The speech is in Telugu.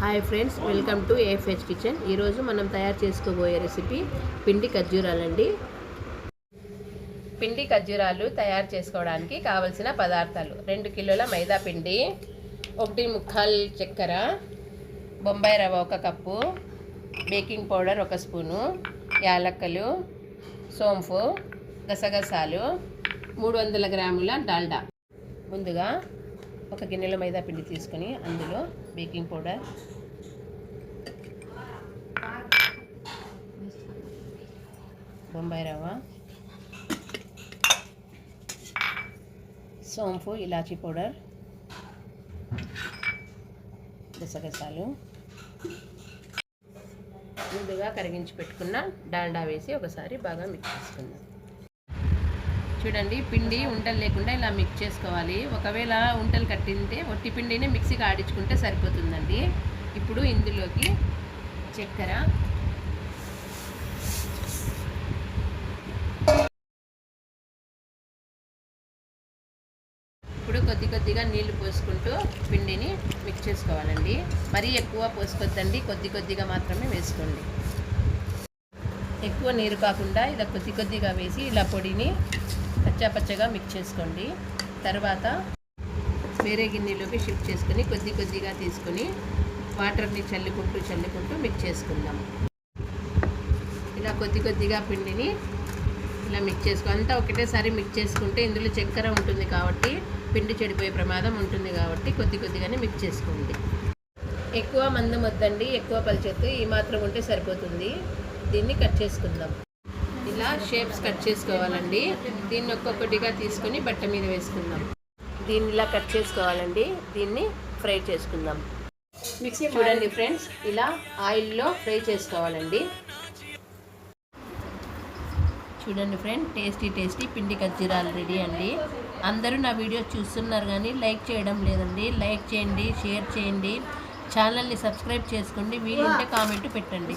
Hi friends, welcome to AFH kitchen. ఈరోజు మనం తయారు చేసుకోబోయే రెసిపీ పిండి ఖర్జూరాలండి. పిండి ఖర్జూరాలు తయారు చేసుకోవడానికి కావలసిన పదార్థాలు: 2 కిలోల మైదా పిండి, 1.25 చక్కెర, బొంబాయి రవ్వ 1 కప్పు, బేకింగ్ పౌడర్ 1 స్పూను, యాలక్కలు, సోంపు, గసగసాలు, 300 గ్రాముల డాల్డా. ముందుగా ఒక గిన్నెలో మైదా పిండి తీసుకొని అందులో బేకింగ్ పౌడర్, బొంబాయి రవ్వ, సోంపు, ఇలాచీ పౌడర్, గసగసాలు, ముందుగా కరిగించి పెట్టుకున్న డాల్డా వేసి ఒకసారి బాగా మిక్స్ చేసుకుందాం. చూడండి, పిండి ఉంటలు లేకుండా ఇలా మిక్స్ చేసుకోవాలి. ఒకవేళ ఉంటలు కట్టింటే ఒట్టి పిండిని మిక్సీకి ఆడించుకుంటే సరిపోతుందండి. ఇప్పుడు ఇందులోకి చక్కెర, ఇప్పుడు కొద్దిగా నీళ్లు పోసుకుంటూ పిండిని మిక్స్ చేసుకోవాలండి. మరీ ఎక్కువ పోసుకోవద్దండి, కొద్దిగా మాత్రమే వేసుకోండి. ఎక్కువ నీరు కాకుండా ఇలా కొద్దిగా వేసి ఇలా పొడిని పచ్చగా మిక్స్ చేసుకోండి. తర్వాత వేరే గిన్నెలోకి షిఫ్ట్ చేసుకొని కొద్దిగా తీసుకొని వాటర్ని చల్లుకుంటూ మిక్స్ చేసుకుందాం. ఇలా కొద్దిగా పిండిని ఇలా మిక్స్ అంతా ఒకటేసారి మిక్స్ చేసుకుంటే ఇందులో చక్కెర ఉంటుంది కాబట్టి పిండి చెడిపోయే ప్రమాదం ఉంటుంది కాబట్టి కొద్దిగానే మిక్స్ చేసుకోండి. ఎక్కువ మందం వద్దండి, ఎక్కువ పల్చొద్దు, ఈ మాత్రం ఉంటే సరిపోతుంది. దీన్ని కట్ చేసుకుందాం. ఇలా షేప్స్ కట్ చేసుకోవాలండి. దీన్ని ఒక్కొక్కటిగా తీసుకొని బట్ట మీద వేసుకుందాం. దీన్ని ఇలా కట్ చేసుకోవాలండి. దీన్ని ఫ్రై చేసుకుందాం. చూడండి ఫ్రెండ్స్, ఇలా ఆయిల్లో ఫ్రై చేసుకోవాలండి. చూడండి ఫ్రెండ్, టేస్టీ పిండి ఖర్జూరాలు రెడీ అండి. అందరూ నా వీడియో చూస్తున్నారు కానీ లైక్ చేయడం లేదండి. లైక్ చేయండి, షేర్ చేయండి, ఛానల్ని సబ్స్క్రైబ్ చేసుకోండి, వీలుంటే కామెంట్ పెట్టండి.